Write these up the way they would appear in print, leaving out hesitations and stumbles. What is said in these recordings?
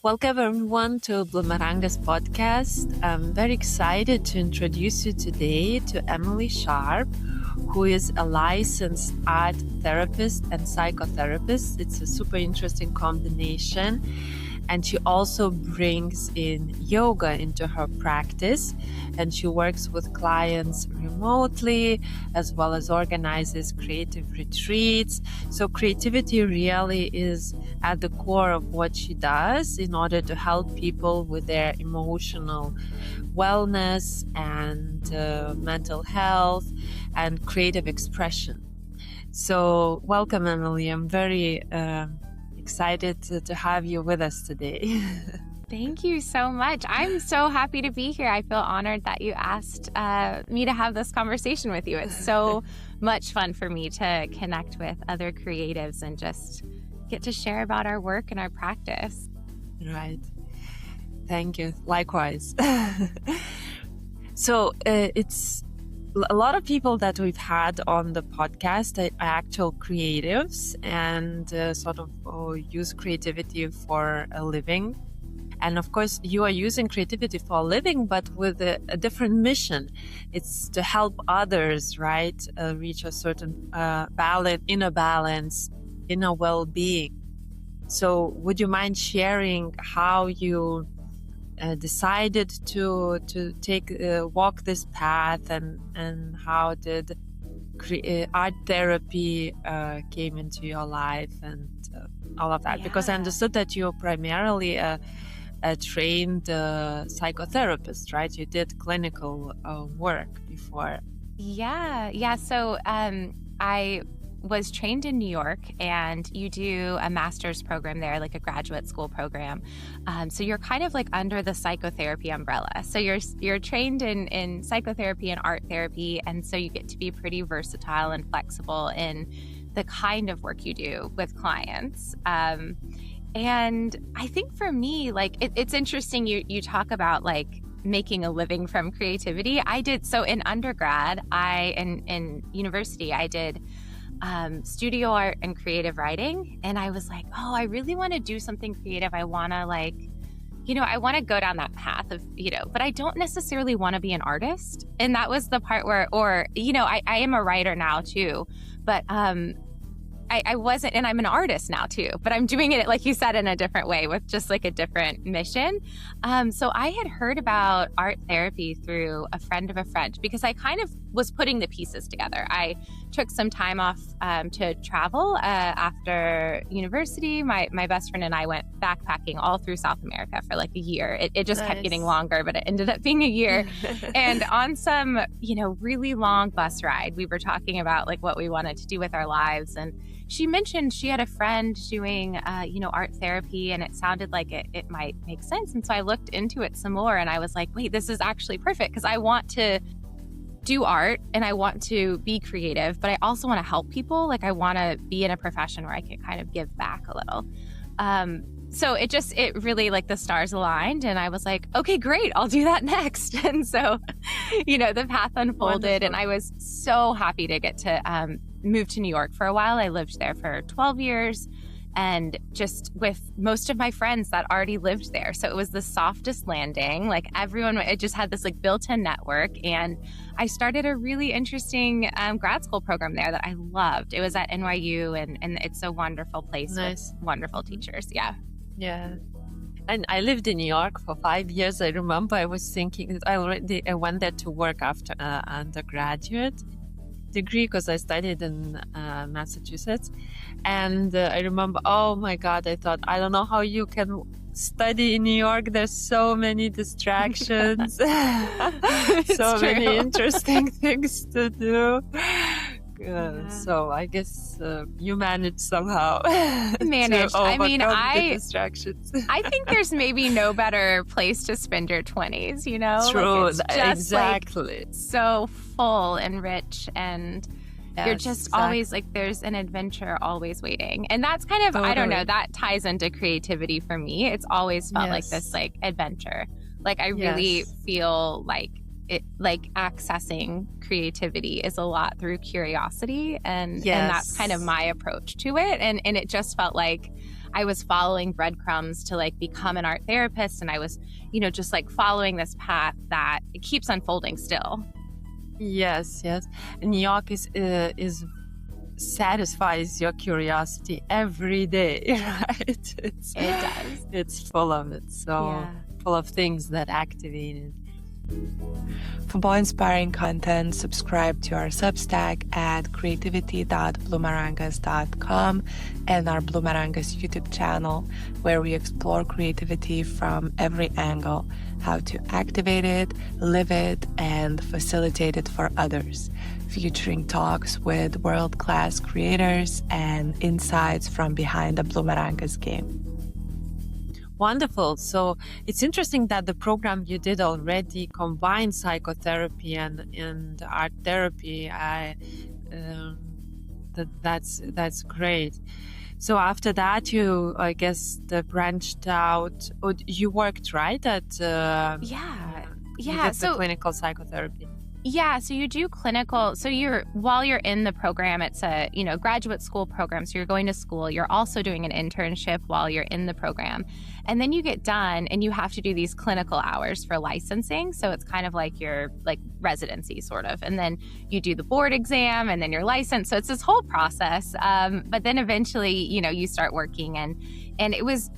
Welcome everyone to Bloomerangas podcast. I'm very excited to introduce you today to Emily Sharp, who is a licensed art therapist and psychotherapist. It's a super interesting combination. And she also brings in yoga into her practice, and she works with clients remotely as well as organizes creative retreats. So creativity really is at the core of what she does in order to help people with their emotional wellness and mental health and creative expression. So welcome, Emily. I'm very excited to have you with us today. Thank you so much. I'm so happy to be here. I feel honored that you asked me to have this conversation with you. It's so much fun for me to connect with other creatives and just get to share about our work and our practice. Right. Thank you. Likewise. So it's a lot of people that we've had on the podcast are actual creatives and sort of use creativity for a living. And of course, you are using creativity for a living, but with a different mission. It's to help others, right, reach a certain inner balance, inner well-being. So would you mind sharing how you decided to walk this path, and how did art therapy came into your life and all of that? Yeah. Because I understood that you're primarily a trained psychotherapist, right? You did clinical work before. Yeah. So I was trained in New York, and you do a master's program there, like a graduate school program. So you're kind of like under the psychotherapy umbrella. So you're trained in psychotherapy and art therapy, and so you get to be pretty versatile and flexible in the kind of work you do with clients. And I think for me, like it's interesting you talk about like making a living from creativity. I did so in undergrad. In university I did studio art and creative writing, and I was like, I really want to do something creative. I want to I want to go down that path of, but I don't necessarily want to be an artist. And that was the part where, I am a writer now too, but I wasn't, and I'm an artist now too, but I'm doing it, like you said, in a different way with just like a different mission. So I had heard about art therapy through a friend of a friend, because I kind of was putting the pieces together. I took some time off to travel after university. My best friend and I went backpacking all through South America for like a year. It just kept getting longer, but it ended up being a year. And on some, really long bus ride, we were talking about like what we wanted to do with our lives. And she mentioned she had a friend doing, art therapy, and it sounded like it might make sense. And so I looked into it some more, and I was like, wait, this is actually perfect, because I want to do art and I want to be creative, but I also want to help people. Like I want to be in a profession where I can kind of give back a little. So it really, like the stars aligned, and I was like, okay, great, I'll do that next. And so, the path unfolded. Wonderful. And I was so happy to get to move to New York for a while. I lived there for 12 years, and just with most of my friends that already lived there. So it was the softest landing. Like everyone, it just had this like built-in network. And I started a really interesting grad school program there that I loved. It was at NYU, and it's a wonderful place. Nice. With wonderful teachers. Yeah. Yeah. And I lived in New York for 5 years. I remember I was thinking that I went there to work after undergraduate degree, because I studied in Massachusetts. And I remember, oh my God, I thought, I don't know how you can study in New York. There's so many distractions, many interesting things to do. So I guess you managed somehow. Managed. I mean, the distractions. I think there's maybe no better place to spend your 20s. True. Like it's just exactly. Like so full and rich, and you're just always like, there's an adventure always waiting. And that's kind of, totally. I don't know, that ties into creativity for me. It's always felt like this like adventure. Like I really feel like like accessing creativity is a lot through curiosity, and that's kind of my approach to it. And it just felt like I was following breadcrumbs to like become an art therapist, and I was, just like following this path that it keeps unfolding still. Yes. New York is satisfies your curiosity every day, right? It does. It's full of it. So full of things that activate it. For more inspiring content, subscribe to our Substack at creativity.bloomerangas.com and our Bloomerangas YouTube channel, where we explore creativity from every angle, how to activate it, live it, and facilitate it for others, featuring talks with world-class creators and insights from behind the Bloomerangas game. Wonderful. So it's interesting that the program you did already combined psychotherapy and art therapy. That's great. So after that, you, I guess, branched out. You worked, right? At So the clinical psychotherapy. Yeah, so you do clinical. So while you're in the program, it's a graduate school program. So you're going to school. You're also doing an internship while you're in the program, and then you get done and you have to do these clinical hours for licensing. So it's kind of like your residency sort of, and then you do the board exam and then you're licensed. So it's this whole process. But then eventually, you start working, and it was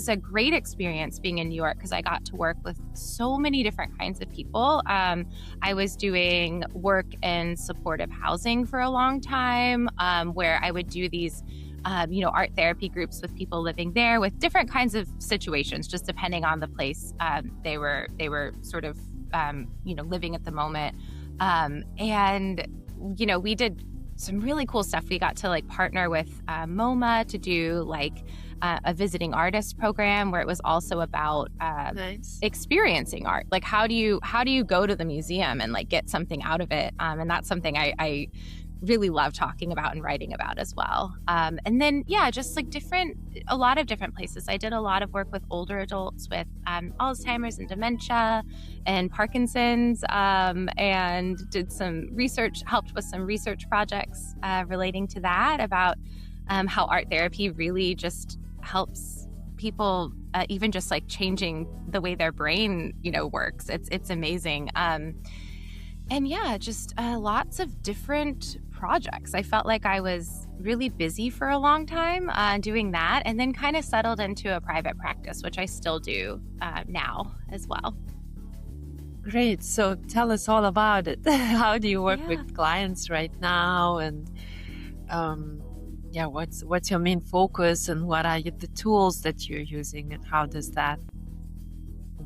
a great experience being in New York because I got to work with so many different kinds of people. I was doing work in supportive housing for a long time, where I would do these, art therapy groups with people living there with different kinds of situations, just depending on the place they were sort of, living at the moment. And we did some really cool stuff. We got to partner with MoMA to do a visiting artist program where it was also about experiencing art. Like how do you go to the museum and get something out of it? And that's something I really love talking about and writing about as well. And then just a lot of different places. I did a lot of work with older adults with Alzheimer's and dementia and Parkinson's, and did some research, helped with some research projects relating to that, about how art therapy really just helps people, even just changing the way their brain works. It's amazing. Just lots of different projects. I felt like I was really busy for a long time doing that, and then kind of settled into a private practice, which I still do now as well. Great. So tell us all about it. How do you work with clients right now? And what's your main focus, and what are the tools that you're using, and how does that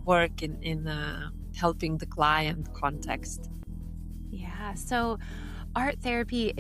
work in helping the client context? Yeah, so art therapy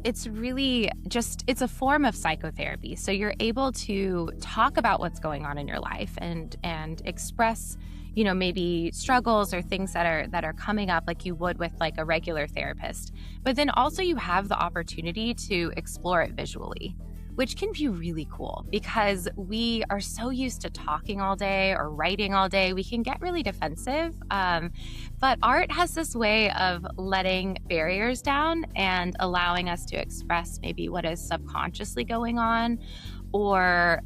it's really just, it's a form of psychotherapy. So you're able to talk about what's going on in your life and express maybe struggles or things that are coming up like you would with a regular therapist. But then also you have the opportunity to explore it visually, which can be really cool because we are so used to talking all day or writing all day. We can get really defensive. But art has this way of letting barriers down and allowing us to express maybe what is subconsciously going on, or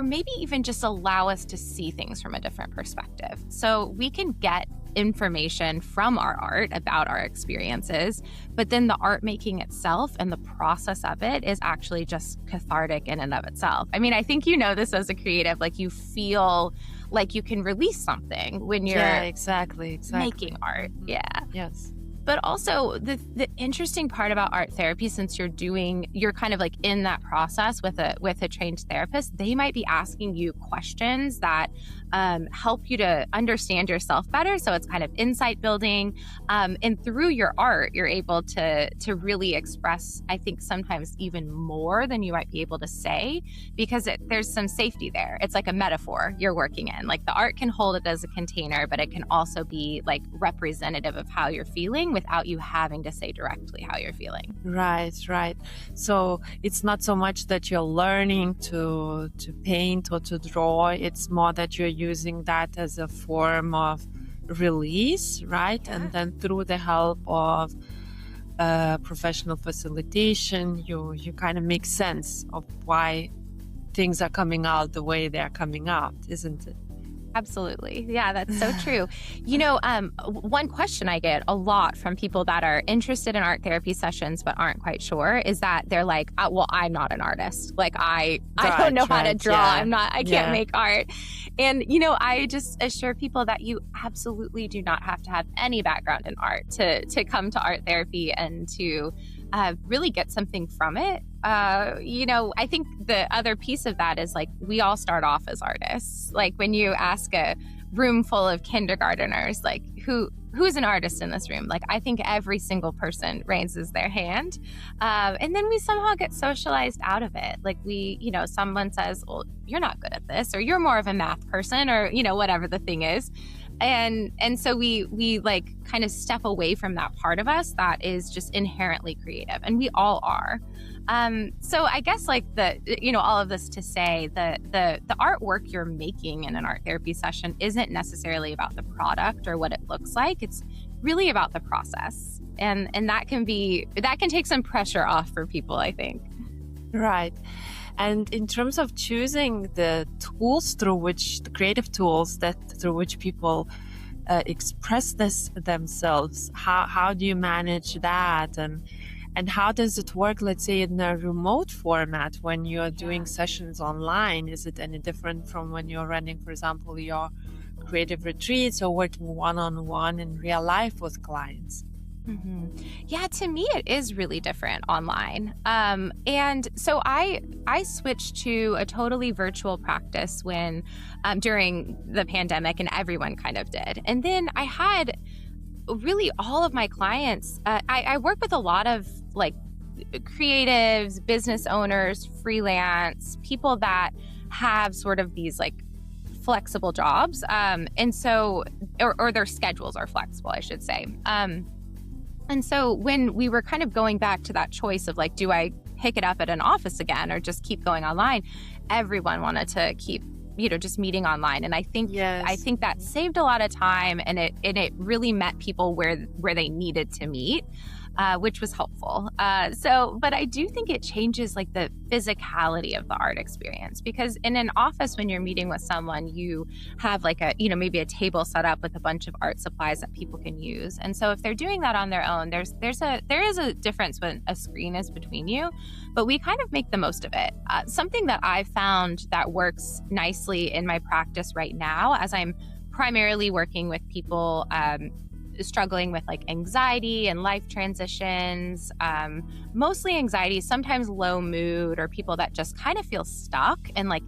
maybe even just allow us to see things from a different perspective. So we can get information from our art about our experiences, but then the art making itself and the process of it is actually just cathartic in and of itself. I mean, I think this as a creative, you feel like you can release something when you're exactly making art. Yeah. Yes. But also the interesting part about art therapy, since you're kind of in that process with a trained therapist, they might be asking you questions that help you to understand yourself better. So it's kind of insight building. And through your art, you're able to really express, I think, sometimes even more than you might be able to say, because there's some safety there. It's like a metaphor you're working in. The art can hold it as a container, but it can also be representative of how you're feeling without you having to say directly how you're feeling. Right. So it's not so much that you're learning to paint or to draw. It's more that you're using that as a form of release, right? Yeah. And then through the help of professional facilitation, you kind of make sense of why things are coming out the way they're coming out, isn't it? Absolutely. Yeah, that's so true. One question I get a lot from people that are interested in art therapy sessions but aren't quite sure is that they're like, well, I'm not an artist. Like I don't know how to draw. Yeah. I can't make art. And, I just assure people that you absolutely do not have to have any background in art to come to art therapy and to really get something from it. I think the other piece of that is like, we all start off as artists. Like when you ask a room full of kindergarteners, like who's an artist in this room? Like, I think every single person raises their hand. And then we somehow get socialized out of it. Like someone says, well, you're not good at this, or you're more of a math person, or, whatever the thing is. And so we like kind of step away from that part of us that is just inherently creative, and we all are. So I guess like all of this to say that the artwork you're making in an art therapy session isn't necessarily about the product or what it looks like. It's really about the process. And that can take some pressure off for people, I think. Right. And in terms of choosing the tools the creative tools through which people express themselves, how do you manage that? And how does it work, let's say, in a remote format when you're doing sessions online? Is it any different from when you're running, for example, your creative retreats or working one-on-one in real life with clients? Mm-hmm. Yeah, to me, it is really different online. And so I switched to a totally virtual practice during the pandemic, and everyone kind of did. And then I had really all of my clients. I work with a lot of like creatives, business owners, freelance, people that have sort of these like flexible jobs. And so, or their schedules are flexible, I should say. And so when we were kind of going back to that choice of like, do I pick it up at an office again or just keep going online? Everyone wanted to keep, just meeting online. And I think that saved a lot of time, and it really met people where they needed to meet. Which was helpful. But I do think it changes like the physicality of the art experience, because in an office, when you're meeting with someone, you have like maybe a table set up with a bunch of art supplies that people can use. And so if they're doing that on their own, there is a difference when a screen is between you, but we kind of make the most of it. Something that I've found that works nicely in my practice right now, as I'm primarily working with people struggling with like anxiety and life transitions, mostly anxiety, sometimes low mood, or people that just kind of feel stuck and like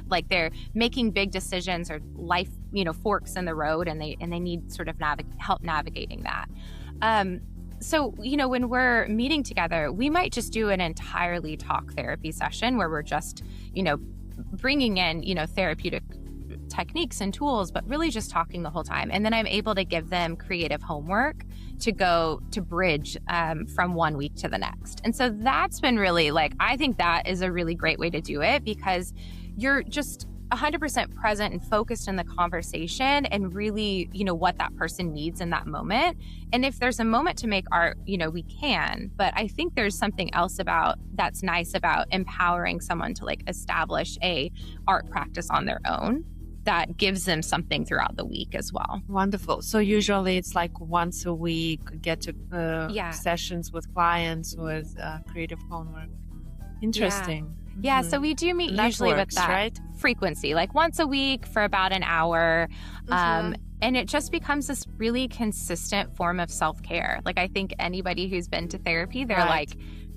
like they're making big decisions or life, forks in the road, and they need sort of help navigating that. So, when we're meeting together, we might just do an entirely talk therapy session where we're just, bringing in, therapeutic techniques and tools, but really just talking the whole time. And then I'm able to give them creative homework to go to bridge from one week to the next. And so that's been really I think that is a really great way to do it, because you're just 100% present and focused in the conversation and really, what that person needs in that moment. And if there's a moment to make art, we can, but I think there's something else that's nice about empowering someone to establish a art practice on their own that gives them something throughout the week as well. Wonderful. So usually it's once a week, get to sessions with clients with creative homework. Interesting. Yeah, so we do meet usually with that frequency, once a week for about an hour. And it just becomes this really consistent form of self-care. I think anybody who's been to therapy, they're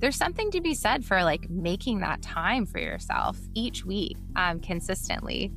there's something to be said for making that time for yourself each week consistently.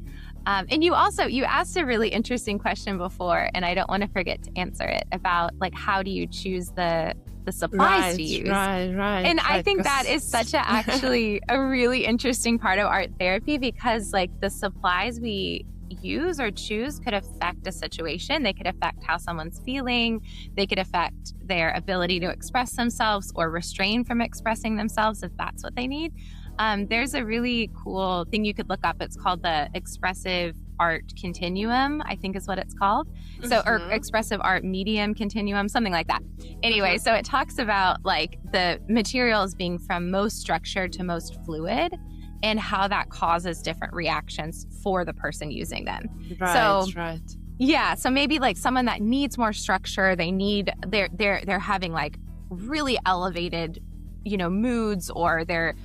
And you asked a really interesting question before, and I don't want to forget to answer it, about how do you choose the supplies to use. Right. And I think that is actually a really interesting part of art therapy, because the supplies we use or choose could affect a situation. They could affect how someone's feeling. They could affect their ability to express themselves or restrain from expressing themselves if that's what they need. There's a really cool thing you could look up. It's called the Expressive Art Continuum, I think is what it's called. So, or Expressive Art Medium Continuum, something like that. Anyway, so it talks about like the materials being from most structured to most fluid and how that causes different reactions for the person using them. Right. Yeah, so maybe like someone that needs more structure, they're having like really elevated, moods, or they're,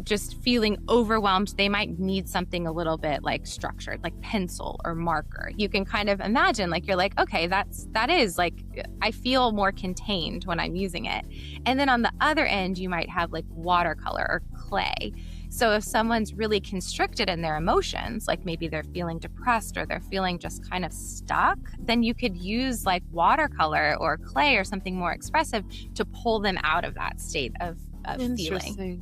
just feeling overwhelmed. They might need something a little bit like structured, like pencil or marker. You can kind of imagine like, you're like, okay, that is like, I feel more contained when I'm using it. And then on the other end, you might have like watercolor or clay. So if someone's really constricted in their emotions, like maybe they're feeling depressed or they're feeling just kind of stuck, then you could use like watercolor or clay or something more expressive to pull them out of that state of feeling.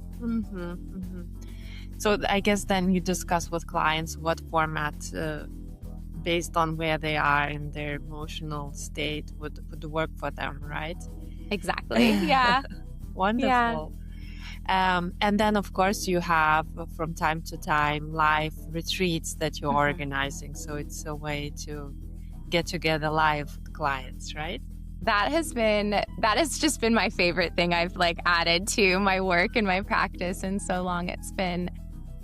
So I guess then you discuss with clients what format, based on where they are in their emotional state, would work for them, right? Exactly. Yeah. Wonderful. Yeah. And then, of course, you have from time to time live retreats that you're organizing. So it's a way to get together live with clients, right? That has just been my favorite thing I've like added to my work and my practice in so long. It's been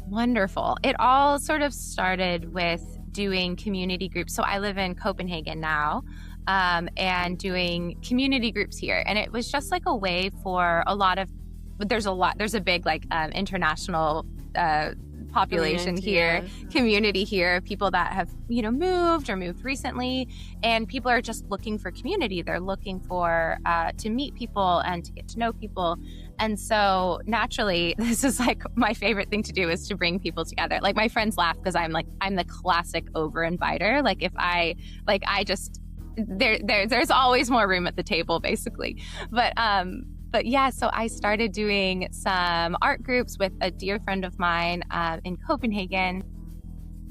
wonderful. It all sort of started with doing community groups. So I live in Copenhagen now. And doing community groups here. And it was just like a way for there's a big like international population here, community here, people that have, moved or moved recently, and people are just looking for community. They're looking for to meet people and to get to know people. And so naturally, this is like my favorite thing to do is to bring people together. Like my friends laugh because I'm the classic over-inviter. Like if there's always more room at the table basically. But yeah, so I started doing some art groups with a dear friend of mine in Copenhagen.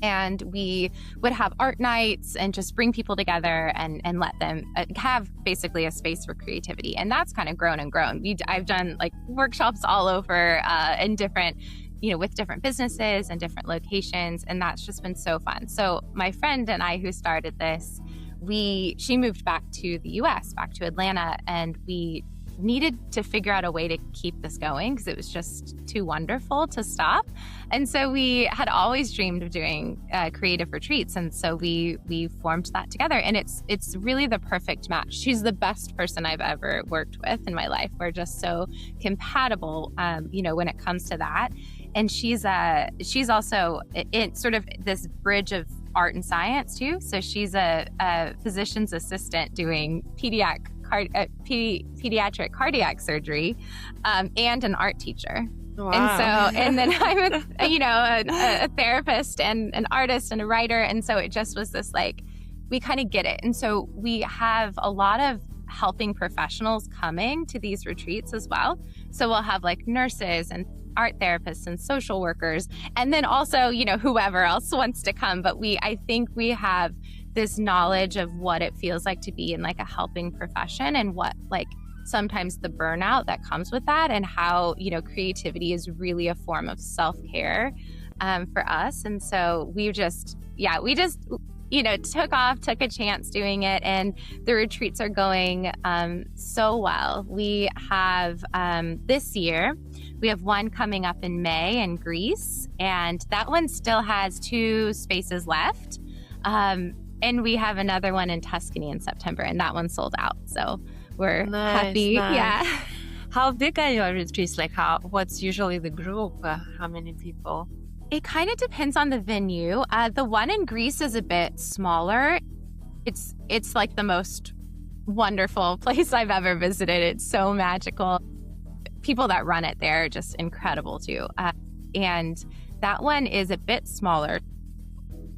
And we would have art nights and just bring people together and let them have basically a space for creativity. And that's kind of grown and grown. I've done like workshops all over in different, with different businesses and different locations. And that's just been so fun. So my friend and I who started this, she moved back to the US, back to Atlanta, and we needed to figure out a way to keep this going because it was just too wonderful to stop. And so we had always dreamed of doing creative retreats. And so we formed that together, and it's really the perfect match. She's the best person I've ever worked with in my life. We're just so compatible, when it comes to that. And she's also in sort of this bridge of art and science too. So she's a physician's assistant doing pediatric cardiac surgery, and an art teacher. Wow. And then I'm a therapist and an artist and a writer. And so it just was this like, we kind of get it. And so we have a lot of helping professionals coming to these retreats as well. So we'll have like nurses and art therapists and social workers, and then also, whoever else wants to come. But I think we have this knowledge of what it feels like to be in like a helping profession, and what like sometimes the burnout that comes with that, and how, creativity is really a form of self-care for us. And so we just took a chance doing it, and the retreats are going so well. We have this year, we have one coming up in May in Greece, and that one still has 2 spaces left. And we have another one in Tuscany in September, and that one's sold out. So we're happy. Nice. Yeah. How big are your retreats? Like what's usually the group? How many people? It kind of depends on the venue. The one in Greece is a bit smaller. It's like the most wonderful place I've ever visited. It's so magical. People that run it there are just incredible too. And that one is a bit smaller.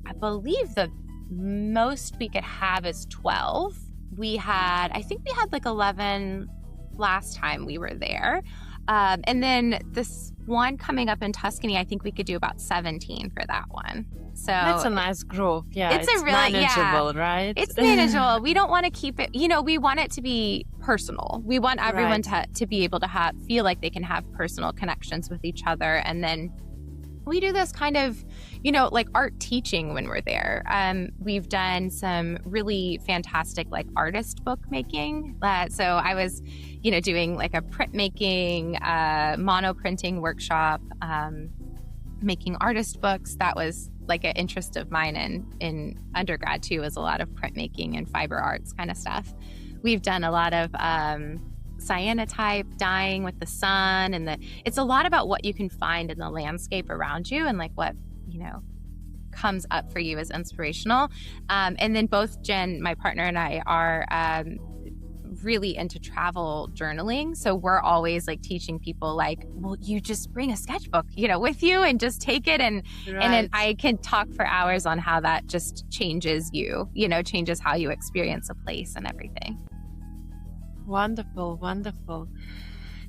I believe the most we could have is 12. I think we had like 11 last time we were there. And then this one coming up in Tuscany, I think we could do about 17 for that one. So that's a nice group. Yeah, it's a really manageable, right? It's manageable. We don't want to keep it, we want it to be personal. We want everyone to be able to feel like they can have personal connections with each other. And then we do this kind of, like art teaching when we're there. We've done some really fantastic like artist book making. So I was, doing like a printmaking, mono printing workshop, making artist books. That was like an interest of mine in undergrad too, was a lot of printmaking and fiber arts kind of stuff. We've done a lot of cyanotype dyeing with the sun, and it's a lot about what you can find in the landscape around you and like what comes up for you as inspirational. And then both Jen, my partner, and I are really into travel journaling, so we're always like teaching people like, well, you just bring a sketchbook with you and just take it, and then I can talk for hours on how that just changes changes how you experience a place and everything. Wonderful.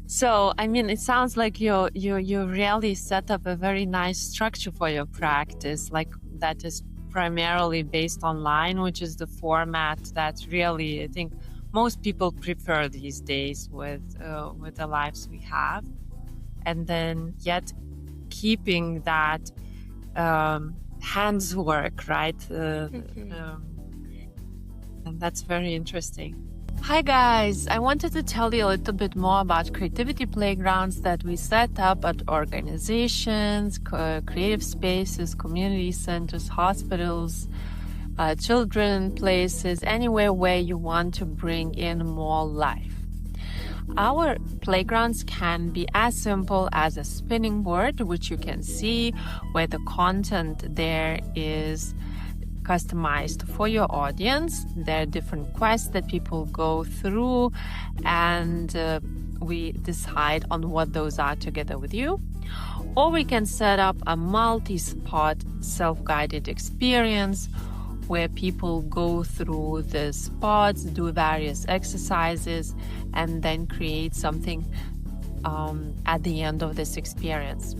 So, I mean, it sounds like you really set up a very nice structure for your practice, like that is primarily based online, which is the format that really, I think, most people prefer these days with the lives we have, and then yet keeping that hands work, right? And that's very interesting. Hi guys, I wanted to tell you a little bit more about creativity playgrounds that we set up at organizations, creative spaces, community centers, hospitals, children places, anywhere where you want to bring in more life. Our playgrounds can be as simple as a spinning board, which you can see where the content there is customized for your audience. There are different quests that people go through, and we decide on what those are together with you. Or we can set up a multi-spot self-guided experience where people go through the spots, do various exercises, and then create something at the end of this experience.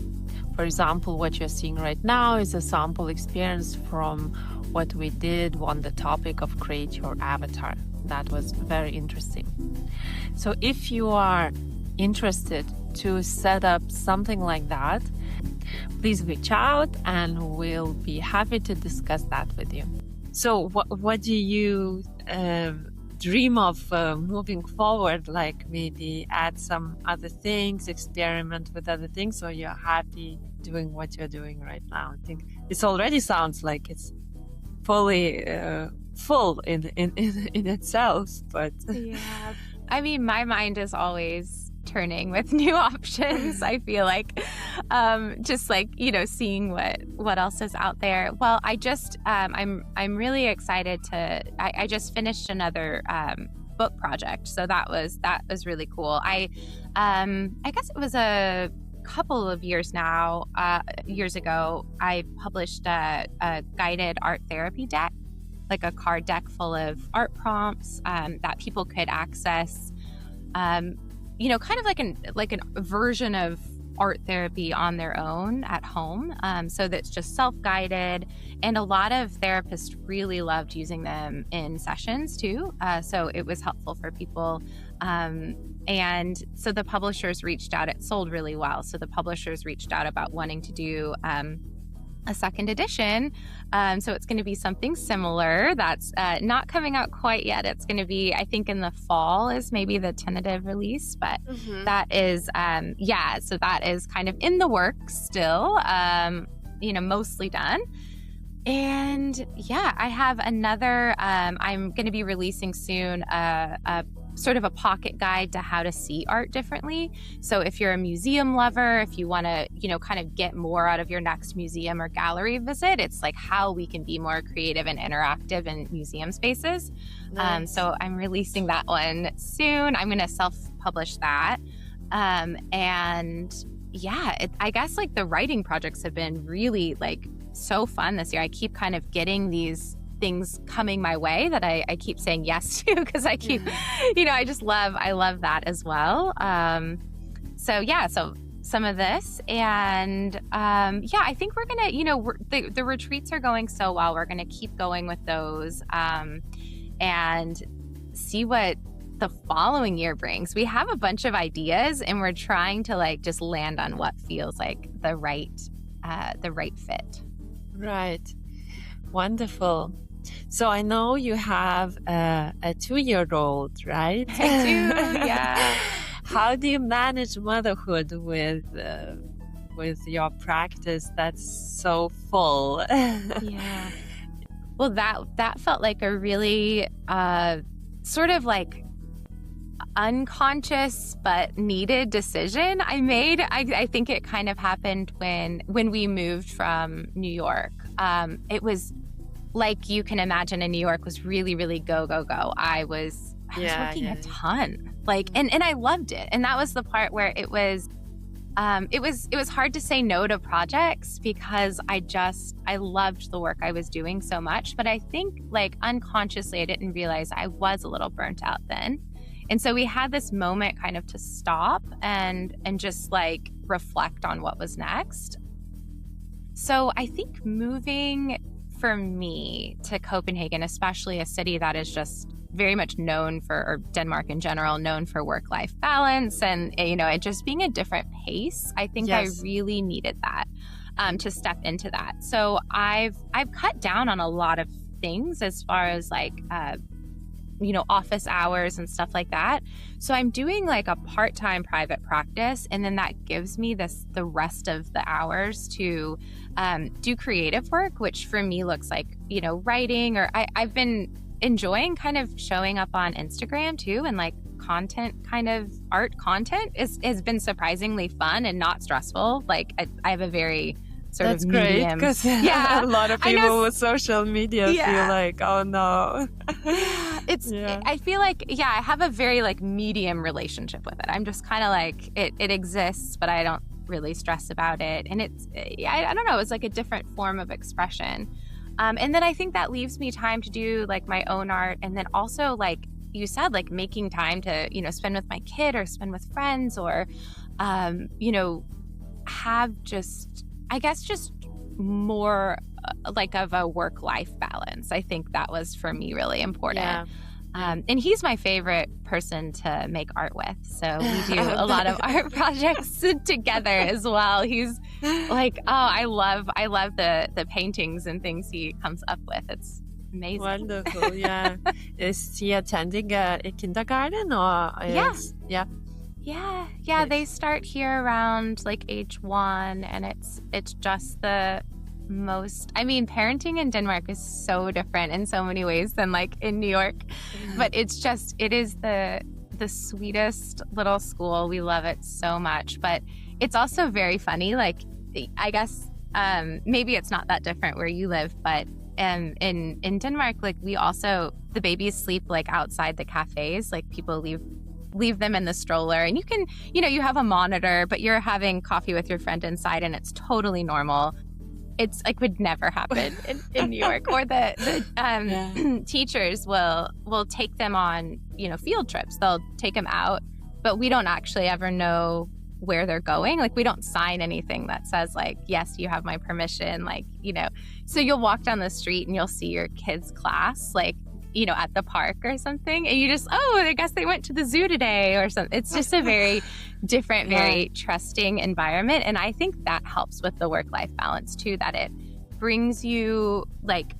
For example, what you're seeing right now is a sample experience from what we did on the topic of create your avatar. That was very interesting. So if you are interested to set up something like that, please reach out and we'll be happy to discuss that with you. So what do you dream of moving forward? Like maybe add some other things, experiment with other things, or you're happy doing what you're doing right now? I think it already sounds like it's fully full in itself, but yeah, I mean, my mind is always turning with new options. I feel like just like seeing what else is out there. Well, I just I'm really excited to I just finished another book project, so that was really cool. I guess it was a couple of years ago, I published a guided art therapy deck, like a card deck full of art prompts that people could access, kind of like a version of art therapy on their own at home. So that's just self-guided, and a lot of therapists really loved using them in sessions too. So it was helpful for people. And so the publishers reached out. It sold really well. So the publishers reached out about wanting to do a second edition. So it's going to be something similar. That's not coming out quite yet. It's going to be, I think, in the fall is maybe the tentative release. But that is, so that is kind of in the works still, mostly done. And yeah, I have another, I'm going to be releasing soon a sort of a pocket guide to how to see art differently. So if you're a museum lover, if you want to, kind of get more out of your next museum or gallery visit, it's like how we can be more creative and interactive in museum spaces. Nice. So I'm releasing that one soon. I'm going to self-publish that. And yeah, I guess like the writing projects have been really like so fun this year. I keep kind of getting these things coming my way that I keep saying yes to, because I keep, I love that as well. So some of this, and I think we're gonna, the retreats are going so well. We're gonna keep going with those, and see what the following year brings. We have a bunch of ideas and we're trying to like just land on what feels like the right fit. Right. Wonderful. So I know you have a 2-year-old, right? I do, yeah. How do you manage motherhood with your practice that's so full? Yeah. Well, that felt like a really sort of like unconscious but needed decision I made. I think it kind of happened when we moved from New York. It was like you can imagine in New York was really, really go, go, go. I was working a ton. Like, and I loved it. And that was the part where it was hard to say no to projects because I loved the work I was doing so much. But I think like unconsciously, I didn't realize I was a little burnt out then. And so we had this moment kind of to stop and just like reflect on what was next. So I think moving for me to Copenhagen, especially a city that is just very much known for, or Denmark in general, known for work-life balance and, you know, it just being a different pace. I think I really needed that to step into that. So I've cut down on a lot of things as far as like, you know, office hours and stuff like that. So I'm doing like a part-time private practice, and then that gives me the rest of the hours to do creative work, which for me looks like, you know, writing, or I've been enjoying kind of showing up on Instagram too, and like content, kind of art content has been surprisingly fun and not stressful. Like I have a very That's great, because a lot of people with social media feel like, oh no. I feel like, I have a very like medium relationship with it. I'm just kind of like, it exists, but I don't really stress about it. And it's, I don't know, it's like a different form of expression. And then I think that leaves me time to do like my own art. And then also, like you said, like making time to, you know, spend with my kid or spend with friends or, you know, have just, I guess, just more like of a work-life balance. I think that was for me really important. Yeah. And he's my favorite person to make art with. So we do a lot of art projects together as well. He's like, I love the paintings and things he comes up with. It's amazing. Wonderful, yeah. Is he attending a kindergarten or? Yeah, they start here around like age 1, and it's just the most, I mean, parenting in Denmark is so different in so many ways than like in New York, but it is the sweetest little school. We love it so much, but it's also very funny. Like, I guess maybe it's not that different where you live, but in Denmark, like the babies sleep like outside the cafes, like people leave them in the stroller, and you can, you know, you have a monitor, but you're having coffee with your friend inside, and it's totally normal. It's like would never happen in New York. Or the teachers will take them on, you know, field trips. They'll take them out, but we don't actually ever know where they're going. Like, we don't sign anything that says like, yes, you have my permission. Like, you know, so you'll walk down the street and you'll see your kid's class, like, you know, at the park or something, and you just, I guess they went to the zoo today or something. It's just a very different, very trusting environment. And I think that helps with the work-life balance too, that it brings you like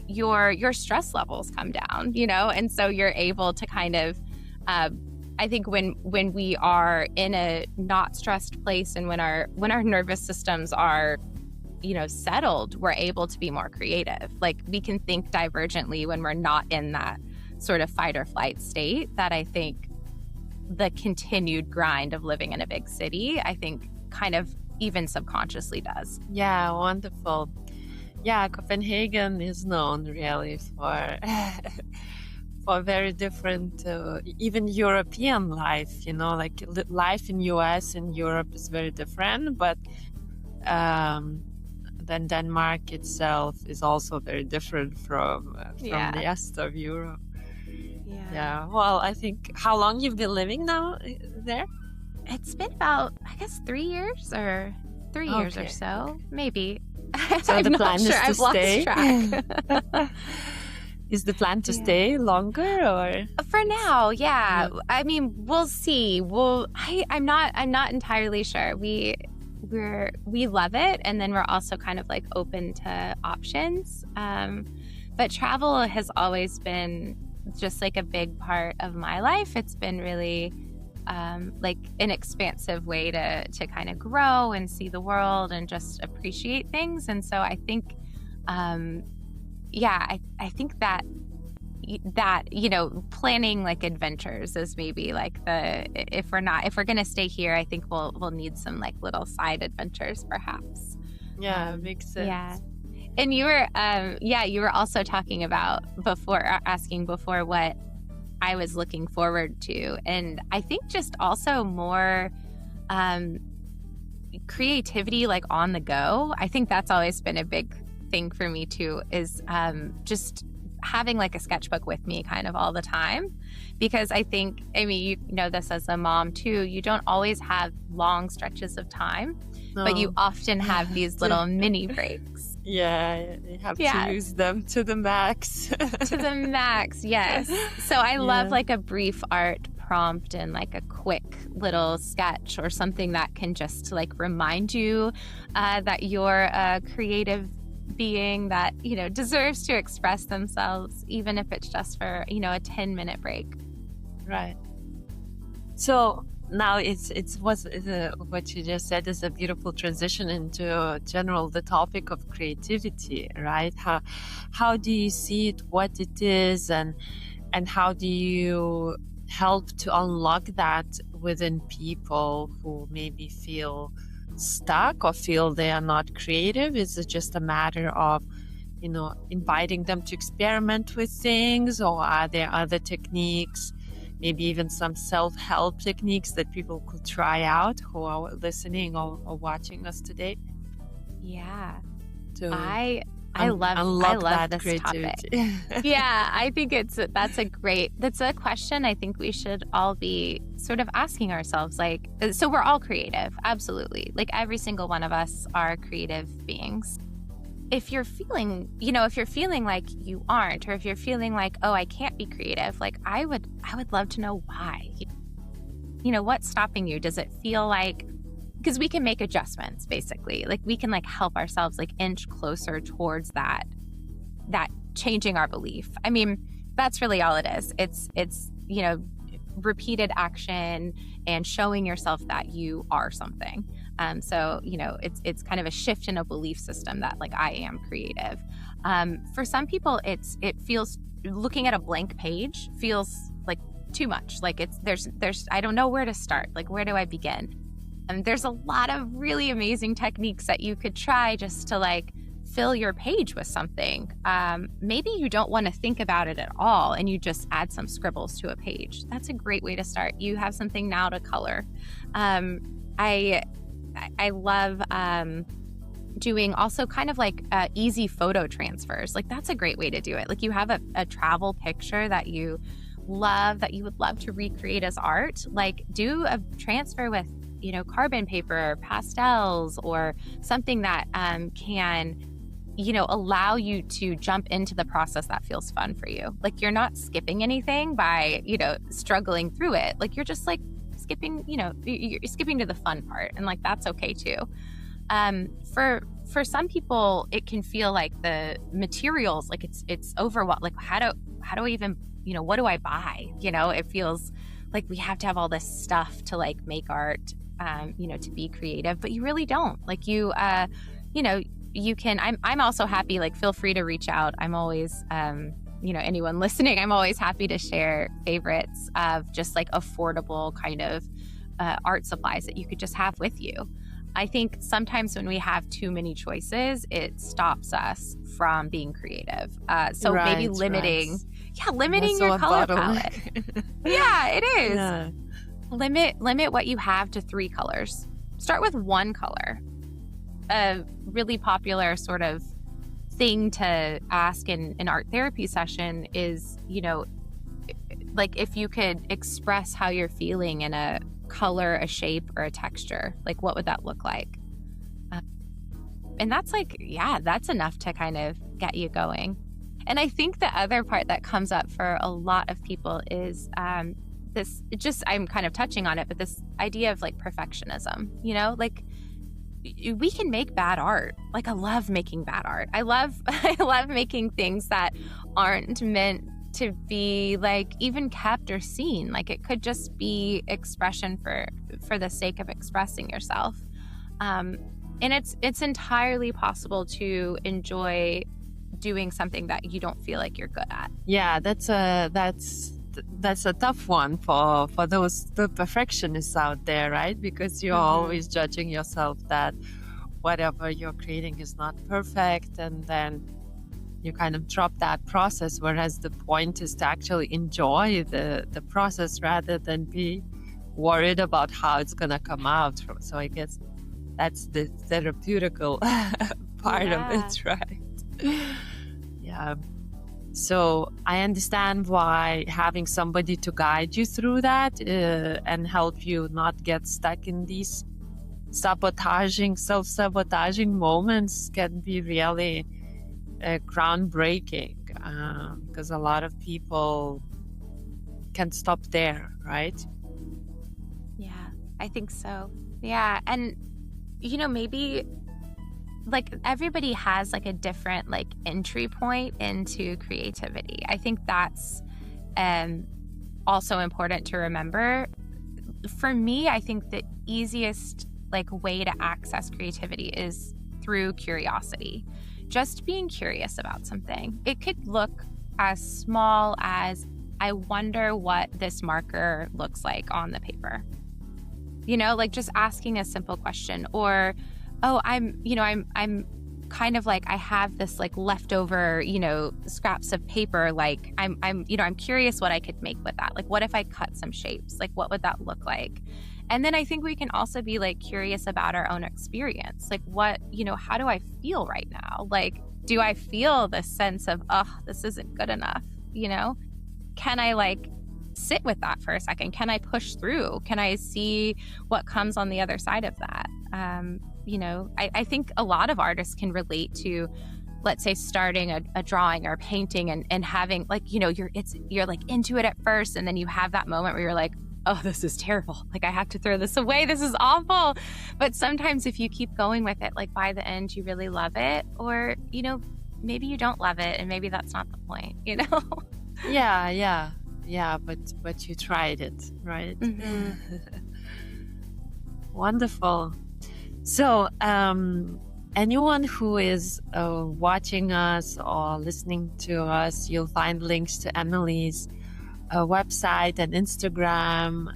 your stress levels come down, you know? And so you're able to kind of, I think when we are in a not stressed place, and when our nervous systems are, you know, settled, we're able to be more creative. Like, we can think divergently when we're not in that sort of fight or flight state, that I think the continued grind of living in a big city, I think kind of even subconsciously does. Yeah, wonderful. Yeah, Copenhagen is known really for very different, even European life, you know, like life in US and Europe is very different, but then Denmark itself is also very different from the rest of Europe. Yeah. Well, I think, how long you've been living now there? It's been about, I guess, 3 years or so, maybe. So the plan is to stay. I've lost track. Is the plan to stay longer or? For now, yeah. Yeah. I mean, we'll see. I'm not entirely sure. We love it, and then we're also kind of like open to options. But travel has always been just like a big part of my life. It's been really like an expansive way to kind of grow and see the world and just appreciate things. And so I think, I think that planning like adventures is maybe like if we're gonna stay here, I think we'll need some like little side adventures perhaps. Yeah, makes sense. Yeah. And you were also talking about asking before what I was looking forward to. And I think just also more creativity like on the go. I think that's always been a big thing for me too, is just having like a sketchbook with me kind of all the time. Because I think, you know this as a mom too, you don't always have long stretches of time, but you often have these little mini breaks. Yeah, you have to use them to the max. To the max, yes. So I love like a brief art prompt and like a quick little sketch or something that can just like remind you that you're a creative being that, deserves to express themselves, even if it's just for, a 10-minute break. Right. So now what you just said is a beautiful transition into general the topic of creativity, right? How do you see it, what it is, and how do you help to unlock that within people who maybe feel stuck or feel they are not creative? Is it just a matter of inviting them to experiment with things, or are there other techniques, maybe even some self-help techniques that people could try out who are listening or watching us today? Yeah. I love that this creativity. topic. Yeah, I think that's a question I think we should all be sort of asking ourselves. Like, so we're all creative, absolutely. Like every single one of us are creative beings. If you're feeling like you aren't, or if you're feeling like, oh, I can't be creative, like I would love to know why. What's stopping you? Does it feel like, because we can make adjustments, basically. Like we can like help ourselves like inch closer towards that changing our belief. I mean, that's really all it is. It's repeated action and showing yourself that you are something. So it's kind of a shift in a belief system that like I am creative. For some people, it feels, looking at a blank page feels like too much. Like there's I don't know where to start. Like, where do I begin? And there's a lot of really amazing techniques that you could try just to like fill your page with something. Maybe you don't want to think about it at all and you just add some scribbles to a page. That's a great way to start. You have something now to color. I love doing also kind of like easy photo transfers. Like that's a great way to do it. Like you have a travel picture that you love, that you would love to recreate as art. Like do a transfer with carbon paper, pastels, or something that can allow you to jump into the process that feels fun for you. Like you're not skipping anything by struggling through it. Like you're just like skipping, you're skipping to the fun part, and like that's okay too. For some people, it can feel like the materials, like it's overwhelmed. Like how do I even, what do I buy? It feels like we have to have all this stuff to like make art, to be creative, but you really don't. Like you can. I'm also happy. Like feel free to reach out. I'm always, anyone listening, I'm always happy to share favorites of just like affordable kind of art supplies that you could just have with you. I think sometimes when we have too many choices, it stops us from being creative. So maybe limiting your color palette. Yeah, it is. Yeah. Limit what you have to 3 colors. Start with 1 color. A really popular sort of thing to ask in an art therapy session is, like if you could express how you're feeling in a color, a shape, or a texture, like what would that look like? And that's like, that's enough to kind of get you going. And I think the other part that comes up for a lot of people is this, just, I'm kind of touching on it, but this idea of like perfectionism, you know, like we can make bad art. Like I love making bad art. I love making things that aren't meant to be like even kept or seen. Like it could just be expression for the sake of expressing yourself. And it's entirely possible to enjoy doing something that you don't feel like you're good at. Yeah, that's a tough one for the perfectionists out there, right? Because you're always judging yourself that whatever you're creating is not perfect, and then you kind of drop that process, whereas the point is to actually enjoy the process rather than be worried about how it's gonna come out. So I guess that's the therapeutical part of it, right? Yeah. So I understand why having somebody to guide you through that and help you not get stuck in these self-sabotaging moments can be really groundbreaking, because a lot of people can stop there, right? Yeah, I think so. Yeah. And, you know, maybe like everybody has like a different like entry point into creativity. I think that's also important to remember. For me, I think the easiest like way to access creativity is through curiosity. Just being curious about something. It could look as small as, I wonder what this marker looks like on the paper. You know, like just asking a simple question, or oh, I'm kind of like, I have this like leftover, you know, scraps of paper. Like I'm curious what I could make with that. Like, what if I cut some shapes? Like, what would that look like? And then I think we can also be like curious about our own experience. Like what, you know, how do I feel right now? Like, do I feel this sense of, oh, this isn't good enough? You know, can I like sit with that for a second? Can I push through? Can I see what comes on the other side of that? You know, I think a lot of artists can relate to, let's say, starting a drawing or painting and having like, you know, you're like into it at first, and then you have that moment where you're like, oh, this is terrible. Like I have to throw this away. This is awful. But sometimes if you keep going with it, like by the end, you really love it, or, you know, maybe you don't love it, and maybe that's not the point, you know? Yeah, but you tried it, right? Wonderful. So, anyone who is watching us or listening to us, you'll find links to Emily's website and Instagram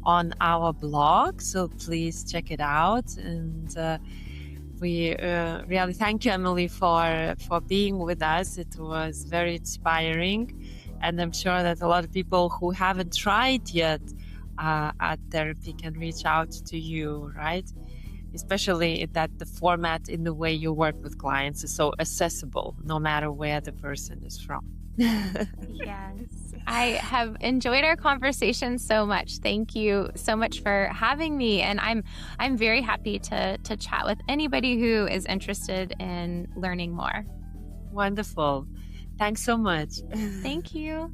on our blog. So please check it out. And we really thank you, Emily, for being with us. It was very inspiring. And I'm sure that a lot of people who haven't tried yet art therapy can reach out to you, right? Especially that the format in the way you work with clients is so accessible, no matter where the person is from. Yes. I have enjoyed our conversation so much. Thank you so much for having me. And I'm very happy to chat with anybody who is interested in learning more. Wonderful. Thanks so much. Thank you.